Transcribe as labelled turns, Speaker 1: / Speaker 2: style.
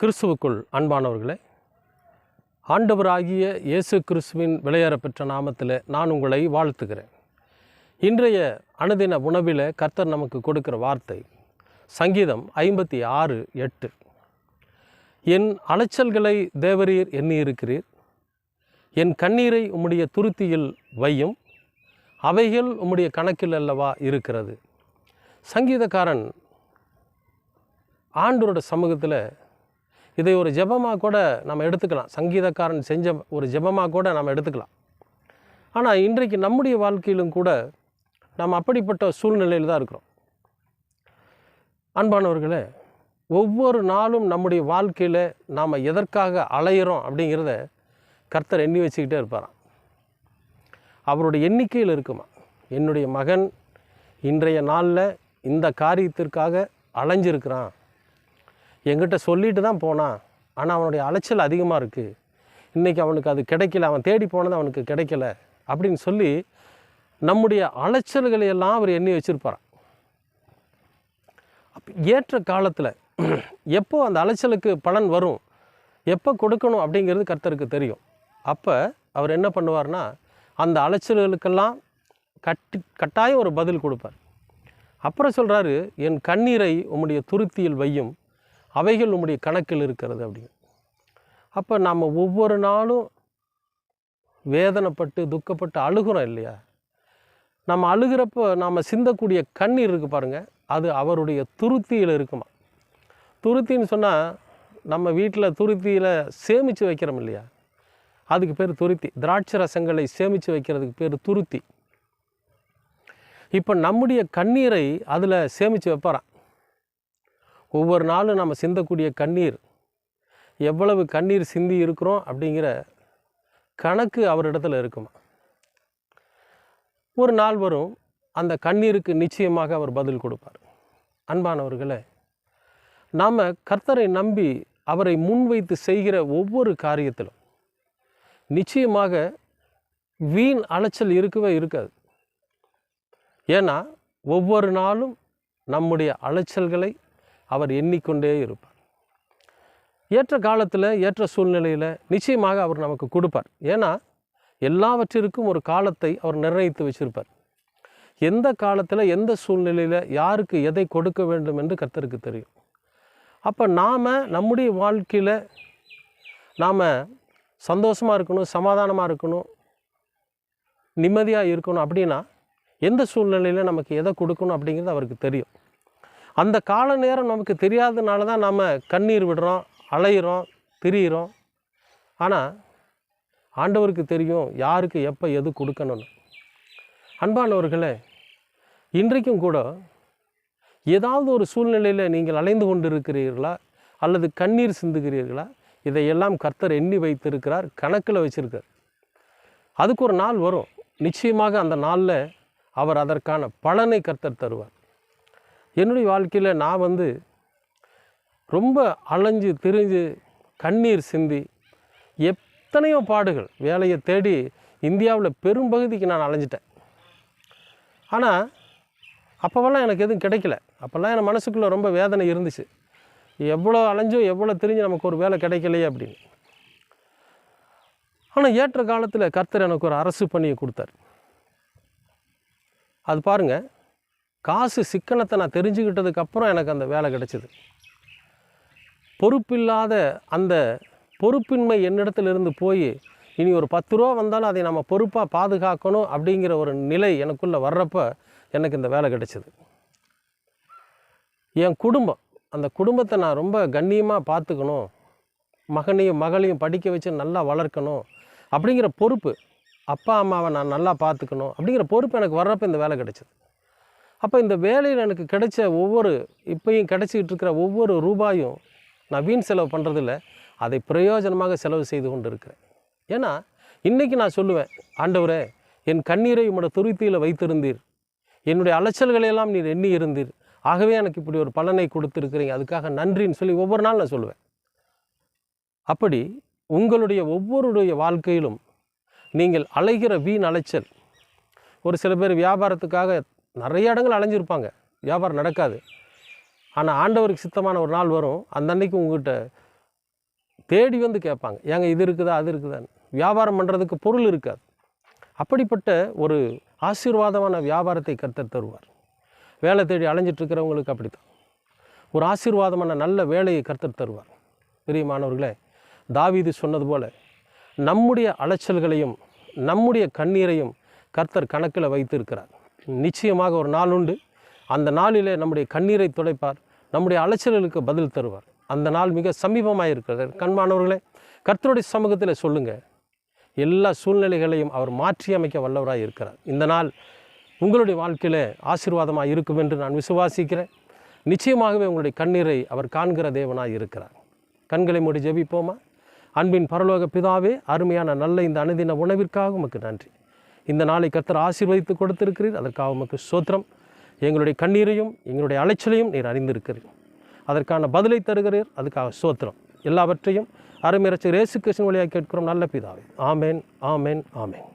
Speaker 1: கிறிஸ்துவுக்குள் அன்பானவர்களே, ஆண்டவராகிய இயேசு கிறிஸ்துவின் விலையேறப்பெற்ற நாமத்தில் நான் உங்களை வாழ்த்துகிறேன். இன்றைய அனுதின உணவில் கர்த்தர் நமக்கு கொடுக்கிற வார்த்தை சங்கீதம் 56:8. என் அலைச்சல்களை தேவரீர் எண்ணியிருக்கிறீர், என் கண்ணீரை உம்முடைய துருத்தியில் வையும், அவைகள் உம்முடைய கணக்கில் அல்லவா இருக்கிறது. சங்கீதக்காரன் ஆண்டவரோட சமூகத்தில் இதை ஒரு ஜெபமாக கூட நம்ம எடுத்துக்கலாம். சங்கீதக்காரன் செஞ்ச ஒரு ஜெபமாக கூட நம்ம எடுத்துக்கலாம். ஆனால் இன்றைக்கு நம்முடைய வாழ்க்கையிலும் கூட நாம் அப்படிப்பட்ட சூழ்நிலையில் தான் இருக்கிறோம். அன்பானவர்களே, ஒவ்வொரு நாளும் நம்முடைய வாழ்க்கையில் நாம் எதற்காக அலையிறோம் அப்படிங்கிறத கர்த்தர் எண்ணி வச்சுக்கிட்டே இருப்பாராம். அவருடைய எண்ணிக்கையில் இருக்குமா, என்னுடைய மகன் இன்றைய நாளில் இந்த காரியத்திற்காக அலைஞ்சிருக்கிறான், என்கிட்ட சொல்லிட்டு தான் போனான், ஆனால் அவனுடைய அலைச்சல் அதிகமாக இருக்குது, இன்றைக்கி அவனுக்கு அது கிடைக்கல, அவன் தேடி போனது அவனுக்கு கிடைக்கல அப்படின்னு சொல்லி நம்முடைய அலைச்சல்களை எல்லாம் அவர் எண்ணி வச்சுருப்பாராம். ஏற்ற காலத்தில் எப்போ அந்த அலைச்சலுக்கு பலன் வரும், எப்போ கொடுக்கணும் அப்படிங்கிறது கர்த்தருக்கு தெரியும். அப்போ அவர் என்ன பண்ணுவார்னா, அந்த அலைச்சல்களுக்கெல்லாம் கட்டாயம் ஒரு பதில் கொடுப்பார். அப்புறம் சொல்கிறாரு, என் கண்ணீரை உம்முடைய துருத்தியில் வையும், அவைகள் உம்முடைய கணக்கில் இருக்கிறது அப்படின்னு. அப்போ நாம் ஒவ்வொரு நாளும் வேதனைப்பட்டு துக்கப்பட்டு அழுகிறோம் இல்லையா? நம்ம அழுகிறப்போ நாம் சிந்தக்கூடிய கண்ணீர் இருக்குது பாருங்கள், அது அவருடைய துருத்தியில் இருக்குமா. துருத்தின்னு சொன்னால் நம்ம வீட்டில் துருத்தியில் சேமித்து வைக்கிறோம் இல்லையா, அதுக்கு பேர் துருத்தி. திராட்சை ரசங்களை சேமித்து வைக்கிறதுக்கு பேர் துருத்தி. இப்போ நம்முடைய கண்ணீரை அதில் சேமித்து வைப்பாராம். ஒவ்வொரு நாளும் நம்ம சிந்தக்கூடிய கண்ணீர், எவ்வளவு கண்ணீர் சிந்தி இருக்கிறோம் அப்படிங்கிற கணக்கு அவரிடத்துல இருக்குமா. ஒரு நாள் வரும், அந்த கண்ணீருக்கு நிச்சயமாக அவர் பதில் கொடுப்பார். அன்பானவர்களே, நாம் கர்த்தரை நம்பி அவரை முன்வைத்து செய்கிற ஒவ்வொரு காரியத்திலும் நிச்சயமாக வீண் அலைச்சல் இருக்கவே இருக்காது. ஏன்னா ஒவ்வொரு நாளும் நம்முடைய அலைச்சல்களை அவர் எண்ணிக்கொண்டே இருப்பார். ஏற்ற காலத்தில் ஏற்ற சூழ்நிலையில் நிச்சயமாக அவர் நமக்கு கொடுப்பார். ஏன்னா எல்லாவற்றிற்கும் ஒரு காலத்தை அவர் நிர்ணயித்து வச்சிருப்பார். எந்த காலத்தில் எந்த சூழ்நிலையில் யாருக்கு எதை கொடுக்க வேண்டும் என்று கர்த்தருக்கு தெரியும். அப்போ நாம் நம்முடைய வாழ்க்கையில் நாம் சந்தோஷமாக இருக்கணும், சமாதானமாக இருக்கணும், நிம்மதியாக இருக்கணும் அப்படின்னா எந்த சூழ்நிலையில் நமக்கு எதை கொடுக்கணும் அப்படிங்கிறது அவருக்கு தெரியும். அந்த கால நேரம் நமக்கு தெரியாதனால தான் நாம் கண்ணீர் விடுறோம், அலையிறோம், திரியிறோம். ஆனால் ஆண்டவருக்கு தெரியும் யாருக்கு எப்போ எது கொடுக்கணும்னு. அன்பானவர்களே, இன்றைக்கும் கூட ஏதாவது ஒரு சூழ்நிலையில் நீங்கள் அலைந்து கொண்டு இருக்கிறீர்களா அல்லது கண்ணீர் சிந்துகிறீர்களா, இதையெல்லாம் கர்த்தர் எண்ணி வைத்திருக்கிறார், கணக்கில் வச்சிருக்கார். அதுக்கு ஒரு நாள் வரும், நிச்சயமாக அந்த நாளில் அவர் அதற்கான பலனை கர்த்தர் தருவார். என்னுடைய வாழ்க்கையில் நான் ரொம்ப அலைஞ்சு திரிஞ்சு கண்ணீர் சிந்தி எத்தனையோ பாடுகள், வேலையை தேடி இந்தியாவில் பெரும்பகுதிக்கு நான் அலைஞ்சிட்டேன். ஆனால் அப்போவெல்லாம் எனக்கு எதுவும் கிடைக்கல. அப்போல்லாம் என் மனசுக்குள்ளே ரொம்ப வேதனை இருந்துச்சு, எவ்வளோ அலைஞ்சும் எவ்வளோ திரிஞ்சு நமக்கு ஒரு வேலை கிடைக்கலையே அப்படின்னு. ஆனால் ஏற்ற காலத்தில் கர்த்தர் எனக்கு ஒரு அரசு பணியை கொடுத்தார். அது பாருங்கள், காசு சிக்கனத்தை நான் தெரிஞ்சுக்கிட்டதுக்கப்புறம் எனக்கு அந்த வேலை கிடச்சிது. பொறுப்பில்லாத அந்த பொறுப்பின்மை என்னிடத்துலேருந்து போய் இனி ஒரு 10 ரூபா வந்தாலும் அதை நம்ம பொறுப்பாக பாதுகாக்கணும் அப்படிங்கிற ஒரு நிலை எனக்குள்ளே வர்றப்போ எனக்கு இந்த வேலை கிடச்சிது. என் குடும்பம், அந்த குடும்பத்தை நான் ரொம்ப கண்ணியமாக பார்த்துக்கணும், மகனையும் மகளையும் படிக்க வச்சு நல்லா வளர்க்கணும் அப்படிங்கிற பொறுப்பு, அப்பா அம்மாவை நான் நல்லா பார்த்துக்கணும் அப்படிங்கிற பொறுப்பு எனக்கு வர்றப்போ இந்த வேலை கிடச்சிது. அப்போ இந்த வேலையில் எனக்கு கிடைச்ச இப்போயும் கிடைச்சிக்கிட்டு இருக்கிற ஒவ்வொரு ரூபாயும் நான் வீண் செலவு பண்ணுறதில்ல, அதை பிரயோஜனமாக செலவு செய்து கொண்டு இருக்கிறேன். ஏன்னா இன்றைக்கி நான் சொல்லுவேன், ஆண்டவரே, என் கண்ணீரை உம்முடைய துருத்தியில் வைத்திருந்தீர், என்னுடைய அலைச்சல்களையெல்லாம் நீர் எண்ணி இருந்தீர், ஆகவே எனக்கு இப்படி ஒரு பலனை கொடுத்துருக்கிறீங்க, அதுக்காக நன்றின்னு சொல்லி ஒவ்வொரு நாள் நான் சொல்லுவேன். அப்படி உங்களுடைய ஒவ்வொருடைய வாழ்க்கையிலும் நீங்கள் அலைகிற வீண் அலைச்சல், ஒரு சில பேர் வியாபாரத்துக்காக நிறைய இடங்கள் அலைஞ்சிருப்பாங்க, வியாபாரம் நடக்காது. ஆனால் ஆண்டவருக்கு சித்தமான ஒரு நாள் வரும், அந்த அன்னைக்கு உங்கள்கிட்ட தேடி வந்து கேட்பாங்க, ஏங்க இது இருக்குதா அது இருக்குதான்னு. வியாபாரம் பண்ணுறதுக்கு பொருள் இருக்காது. அப்படிப்பட்ட ஒரு ஆசீர்வாதமான வியாபாரத்தை கர்த்தர் தருவார். வேலை தேடி அலைஞ்சிட்ருக்கிறவங்களுக்கு அப்படித்தான் ஒரு ஆசீர்வாதமான நல்ல வேலையை கர்த்தர் தருவார். பிரியமானவர்களே, தாவீது சொன்னது போல் நம்முடைய அலைச்சல்களையும் நம்முடைய கண்ணீரையும் கர்த்தர் கணக்கில் வைத்திருக்கிறார். நிச்சயமாக ஒரு நாள் உண்டு, அந்த நாளிலே நம்முடைய கண்ணீரை துடைப்பார், நம்முடைய அலைச்சல்களுக்கு பதில் தருவார். அந்த நாள் மிக சமீபமாக இருக்கிறது. கண்மானவர்களே, கர்த்தருடைய சமூகத்தில் சொல்லுங்கள், எல்லா சூழ்நிலைகளையும் அவர் மாற்றி அமைக்க வல்லவராக இருக்கிறார். இந்த நாள் உங்களுடைய வாழ்க்கையில் ஆசீர்வாதமாக இருக்கும் என்று நான் விசுவாசிக்கிறேன். நிச்சயமாகவே உங்களுடைய கண்ணீரை அவர் காண்கிற தேவனாக இருக்கிறார். கண்களை மூடி ஜெபிப்போமா? அன்பின் பரலோக பிதாவே, அருமையான நல்ல இந்த அனுதின உணவிற்காக உமக்கு நன்றி. இந்த நாளை கர்த்தர் ஆசீர்வதித்து கொடுத்திருக்கிறீர், அதற்காக உமக்கு ஸ்தோத்திரம். எங்களுடைய கண்ணீரையும் எங்களுடைய அலைச்சலையும் நீர் அறிந்திருக்கிறீர், அதற்கான பதிலை தருகிறீர், அதுக்காக ஸ்தோத்திரம். எல்லாவற்றையும் அருமை இரட்சகர் இயேசு கிறிஸ்துவின் வழியாக கேட்கிறோம் நல்ல பிதாவே. ஆமேன், ஆமேன், ஆமேன்.